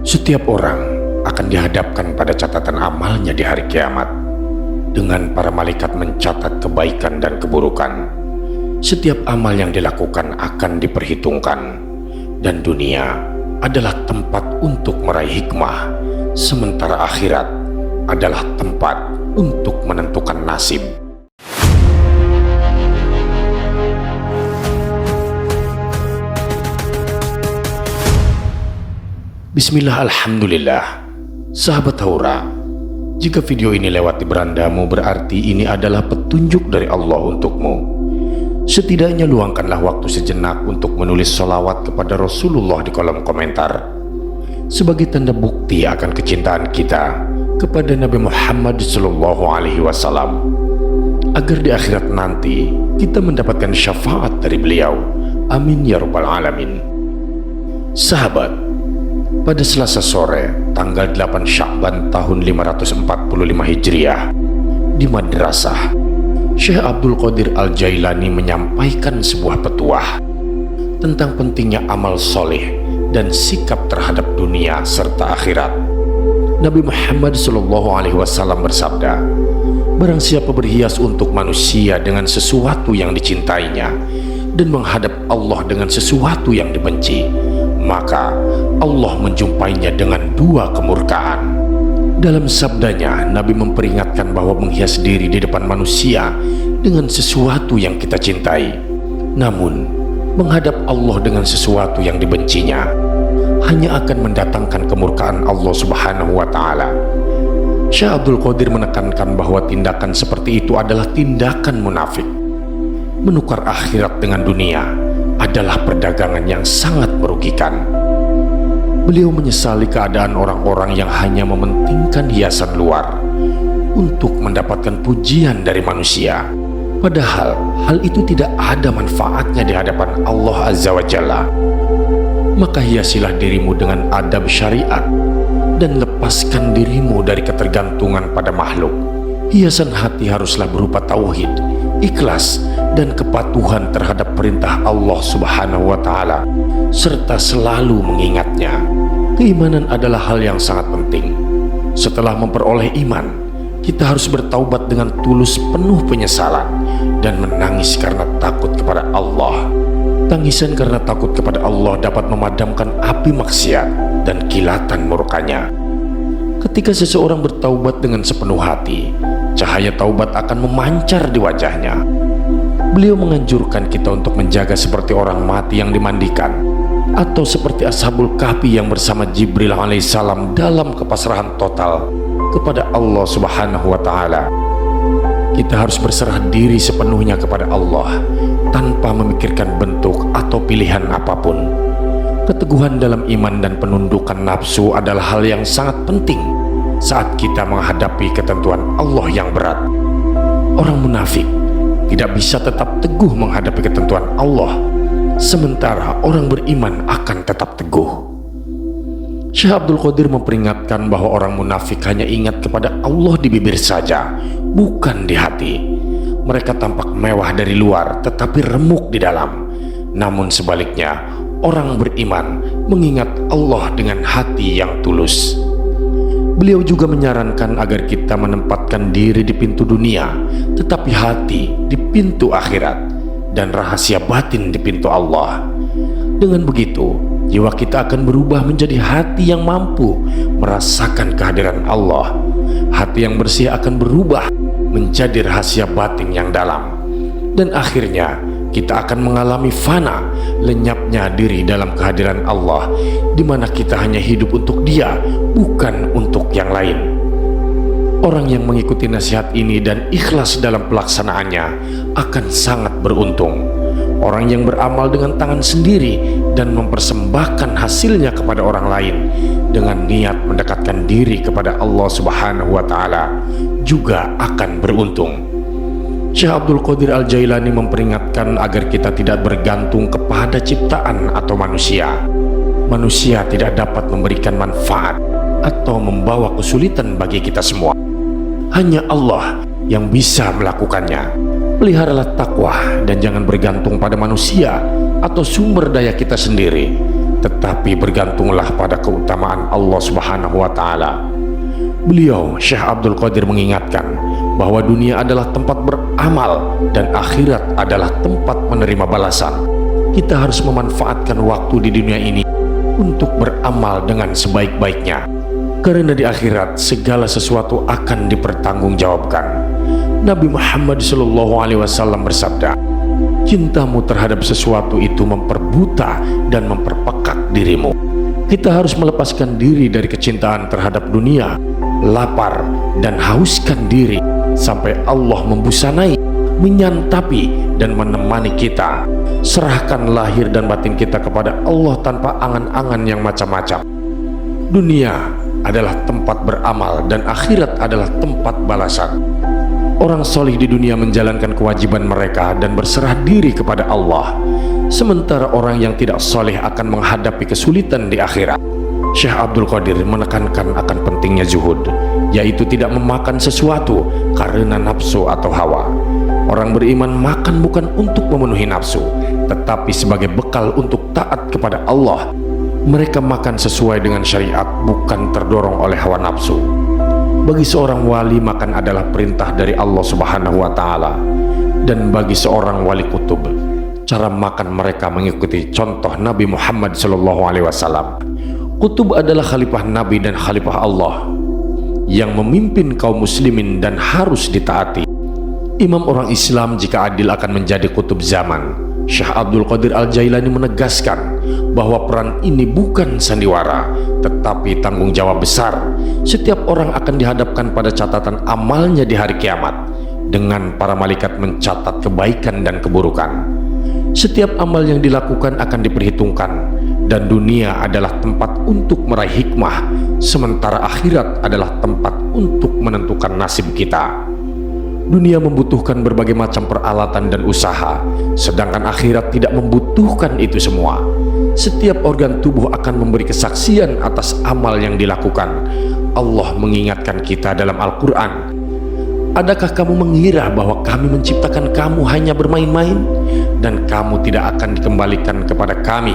Setiap orang akan dihadapkan pada catatan amalnya di hari kiamat, dengan para malaikat mencatat kebaikan dan keburukan. Setiap amal yang dilakukan akan diperhitungkan, dan dunia adalah tempat untuk meraih hikmah, sementara akhirat adalah tempat untuk menentukan nasib. Bismillah, alhamdulillah. Sahabat Haura, jika video ini lewat di berandamu, berarti ini adalah petunjuk dari Allah untukmu. Setidaknya luangkanlah waktu sejenak untuk menulis sholawat kepada Rasulullah di kolom komentar, sebagai tanda bukti akan kecintaan kita kepada Nabi Muhammad SAW, agar di akhirat nanti kita mendapatkan syafaat dari beliau. Amin ya rabbal alamin. Sahabat, pada Selasa sore, tanggal 8 Sya'ban tahun 545 Hijriah, di madrasah, Syekh Abdul Qadir Al-Jailani menyampaikan sebuah petuah tentang pentingnya amal soleh dan sikap terhadap dunia serta akhirat. Nabi Muhammad SAW bersabda, "Barang siapa berhias untuk manusia dengan sesuatu yang dicintainya dan menghadap Allah dengan sesuatu yang dibenci, maka Allah menjumpainya dengan dua kemurkaan." Dalam sabdanya, Nabi memperingatkan bahwa menghias diri di depan manusia dengan sesuatu yang kita cintai, namun menghadap Allah dengan sesuatu yang dibencinya, hanya akan mendatangkan kemurkaan Allah Subhanahu wa Ta'ala. Syekh Abdul Qadir menekankan bahwa tindakan seperti itu adalah tindakan munafik. Menukar akhirat dengan dunia adalah perdagangan yang sangat merugikan. Beliau menyesali keadaan orang-orang yang hanya mementingkan hiasan luar untuk mendapatkan pujian dari manusia, padahal hal itu tidak ada manfaatnya di hadapan Allah Azza wa Jalla. Maka hiasilah dirimu dengan adab syariat dan lepaskan dirimu dari ketergantungan pada makhluk. Hiasan hati haruslah berupa tauhid, ikhlas, dan kepatuhan terhadap perintah Allah Subhanahu wa Ta'ala, serta selalu mengingatnya. Keimanan adalah hal yang sangat penting. Setelah memperoleh iman, kita harus bertaubat dengan tulus, penuh penyesalan, dan menangis karena takut kepada Allah. Tangisan karena takut kepada Allah dapat memadamkan api maksiat dan kilatan murkanya. Ketika seseorang bertaubat dengan sepenuh hati, cahaya taubat akan memancar di wajahnya. Beliau menganjurkan kita untuk menjaga seperti orang mati yang dimandikan, atau seperti Ashabul Kahfi yang bersama Jibril alaihissalam dalam kepasrahan total kepada Allah Subhanahu wa Ta'ala. Kita harus berserah diri sepenuhnya kepada Allah tanpa memikirkan bentuk atau pilihan apapun. Keteguhan dalam iman dan penundukan nafsu adalah hal yang sangat penting saat kita menghadapi ketentuan Allah yang berat. Orang munafik tidak bisa tetap teguh menghadapi ketentuan Allah, sementara orang beriman akan tetap teguh. Syekh Abdul Qadir memperingatkan bahwa orang munafik hanya ingat kepada Allah di bibir saja, bukan di hati. Mereka tampak mewah dari luar tetapi remuk di dalam. Namun sebaliknya, orang beriman mengingat Allah dengan hati yang tulus. Beliau juga menyarankan agar kita menempatkan diri di pintu dunia, tetapi hati di pintu akhirat, dan rahasia batin di pintu Allah. Dengan begitu, jiwa kita akan berubah menjadi hati yang mampu merasakan kehadiran Allah. Hati yang bersih akan berubah menjadi rahasia batin yang dalam, dan akhirnya kita akan mengalami fana, lenyapnya diri dalam kehadiran Allah, di mana kita hanya hidup untuk Dia, bukan untuk yang lain. Orang yang mengikuti nasihat ini dan ikhlas dalam pelaksanaannya akan sangat beruntung. Orang yang beramal dengan tangan sendiri dan mempersembahkan hasilnya kepada orang lain dengan niat mendekatkan diri kepada Allah Subhanahu wa Ta'ala juga akan beruntung. Syekh Abdul Qadir Al-Jailani memperingatkan agar kita tidak bergantung kepada ciptaan atau manusia. Manusia tidak dapat memberikan manfaat atau membawa kesulitan bagi kita semua. Hanya Allah yang bisa melakukannya. Peliharalah takwa dan jangan bergantung pada manusia atau sumber daya kita sendiri. tetapi bergantunglah pada keutamaan Allah Subhanahu wa Ta'ala. Beliau, Syekh Abdul Qadir, mengingatkan bahwa dunia adalah tempat beramal dan akhirat adalah tempat menerima balasan. Kita harus memanfaatkan waktu di dunia ini untuk beramal dengan sebaik-baiknya, karena di akhirat segala sesuatu akan dipertanggungjawabkan. Nabi Muhammad SAW bersabda, cintamu terhadap sesuatu itu memperbuta dan memperpekak dirimu. Kita harus melepaskan diri dari kecintaan terhadap dunia, lapar dan hauskan diri sampai Allah membusanai, menyantapi dan menemani kita. Serahkan lahir dan batin kita kepada Allah tanpa angan-angan yang macam-macam. Dunia adalah tempat beramal dan akhirat adalah tempat balasan. Orang solih di dunia menjalankan kewajiban mereka dan berserah diri kepada Allah, sementara orang yang tidak soleh akan menghadapi kesulitan di akhirat. Syekh Abdul Qadir menekankan akan pentingnya zuhud, yaitu tidak memakan sesuatu karena nafsu atau hawa. Orang beriman makan bukan untuk memenuhi nafsu, tetapi sebagai bekal untuk taat kepada Allah. Mereka makan sesuai dengan syariat, bukan terdorong oleh hawa nafsu. Bagi seorang wali, makan adalah perintah dari Allah Subhanahu wa Ta'ala. Dan bagi seorang wali kutub, cara makan mereka mengikuti contoh Nabi Muhammad SAW. Kutub adalah khalifah Nabi dan khalifah Allah yang memimpin kaum muslimin dan harus ditaati. Imam orang Islam jika adil akan menjadi kutub zaman. Syekh Abdul Qadir Al-Jailani menegaskan bahwa peran ini bukan sandiwara, tetapi tanggung jawab besar. Setiap orang akan dihadapkan pada catatan amalnya di hari kiamat, dengan para malaikat mencatat kebaikan dan keburukan. Setiap amal yang dilakukan akan diperhitungkan, dan dunia adalah tempat untuk meraih hikmah, sementara akhirat adalah tempat untuk menentukan nasib kita. Dunia membutuhkan berbagai macam peralatan dan usaha, sedangkan akhirat tidak membutuhkan itu semua. Setiap organ tubuh akan memberi kesaksian atas amal yang dilakukan. Allah mengingatkan kita dalam Al-Quran, adakah kamu mengira bahwa kami menciptakan kamu hanya bermain-main dan kamu tidak akan dikembalikan kepada kami?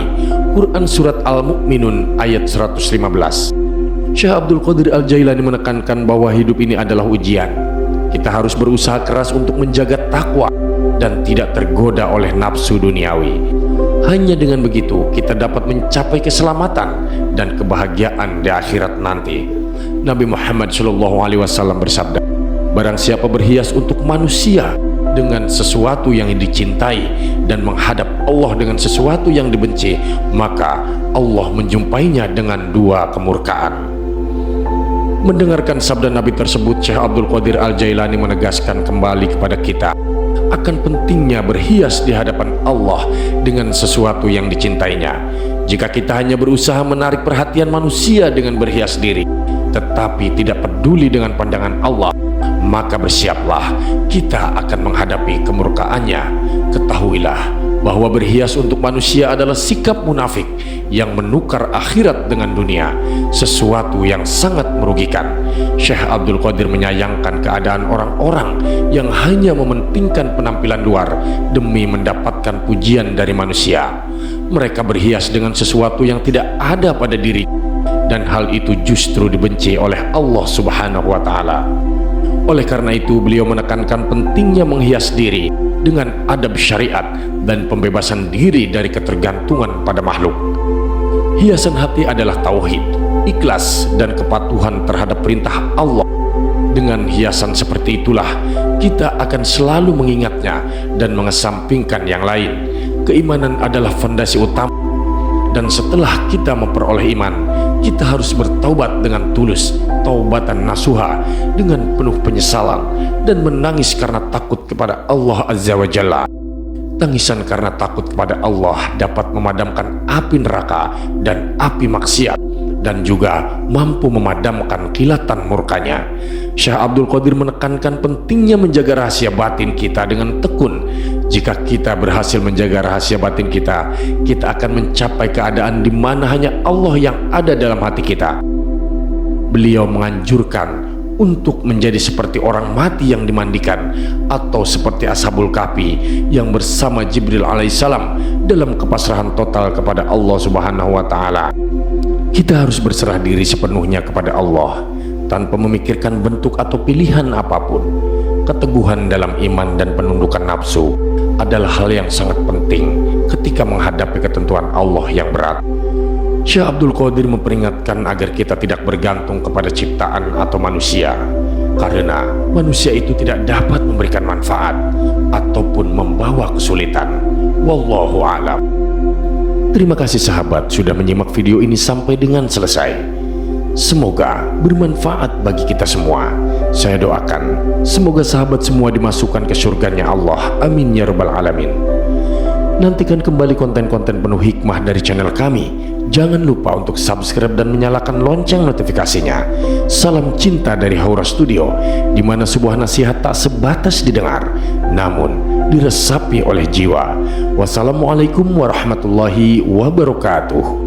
Quran Surat Al-Mu'minun ayat 115. Syekh Abdul Qadir Al-Jailani menekankan bahwa hidup ini adalah ujian. Kita harus berusaha keras untuk menjaga takwa dan tidak tergoda oleh nafsu duniawi. Hanya dengan begitu kita dapat mencapai keselamatan dan kebahagiaan di akhirat nanti. Nabi Muhammad SAW bersabda, barang siapa berhias untuk manusia dengan sesuatu yang dicintai dan menghadap Allah dengan sesuatu yang dibenci, maka Allah menjumpainya dengan dua kemurkaan. Mendengarkan sabda Nabi tersebut, Syekh Abdul Qadir Al-Jailani menegaskan kembali kepada kita akan pentingnya berhias di hadapan Allah dengan sesuatu yang dicintainya. Jika kita hanya berusaha menarik perhatian manusia dengan berhias diri, tetapi tidak peduli dengan pandangan Allah, maka bersiaplah, kita akan menghadapi kemurkaannya. Ketahuilah bahwa berhias untuk manusia adalah sikap munafik yang menukar akhirat dengan dunia, sesuatu yang sangat merugikan. Syekh Abdul Qadir menyayangkan keadaan orang-orang yang hanya mementingkan penampilan luar demi mendapatkan pujian dari manusia. Mereka berhias dengan sesuatu yang tidak ada pada diri, dan hal itu justru dibenci oleh Allah Subhanahu wa Ta'ala. Oleh karena itu, beliau menekankan pentingnya menghias diri dengan adab syariat dan pembebasan diri dari ketergantungan pada makhluk. Hiasan hati adalah tauhid, ikhlas dan kepatuhan terhadap perintah Allah. Dengan hiasan seperti itulah kita akan selalu mengingatnya dan mengesampingkan yang lain. Keimanan adalah fondasi utama, dan setelah kita memperoleh iman, kita harus bertaubat dengan tulus, taubatan nasuha, dengan penuh penyesalan dan menangis karena takut kepada Allah Azza wa Jalla. Tangisan karena takut kepada Allah dapat memadamkan api neraka dan api maksiat, dan juga mampu memadamkan kilatan murkanya. Syekh Abdul Qadir menekankan pentingnya menjaga rahasia batin kita dengan tekun. Jika kita berhasil menjaga rahasia batin kita, kita akan mencapai keadaan di mana hanya Allah yang ada dalam hati kita. Beliau menganjurkan untuk menjadi seperti orang mati yang dimandikan, atau seperti Ashabul Kahfi yang bersama Jibril alaihissalam dalam kepasrahan total kepada Allah Subhanahu wa Ta'ala. Kita harus berserah diri sepenuhnya kepada Allah tanpa memikirkan bentuk atau pilihan apapun. Keteguhan dalam iman dan penundukan nafsu adalah hal yang sangat penting ketika menghadapi ketentuan Allah yang berat. Syekh Abdul Qadir memperingatkan agar kita tidak bergantung kepada ciptaan atau manusia, karena manusia itu tidak dapat memberikan manfaat ataupun membawa kesulitan. Wallahu a'lam. Terima kasih sahabat sudah menyimak video ini sampai dengan selesai. Semoga bermanfaat bagi kita semua. Saya doakan semoga sahabat semua dimasukkan ke surganya Allah. Amin ya rabbal alamin. Nantikan kembali konten-konten penuh hikmah dari channel kami. Jangan lupa untuk subscribe dan menyalakan lonceng notifikasinya. Salam cinta dari Haura Studio, di mana sebuah nasihat tak sebatas didengar, namun diresapi oleh jiwa. Wassalamualaikum warahmatullahi wabarakatuh.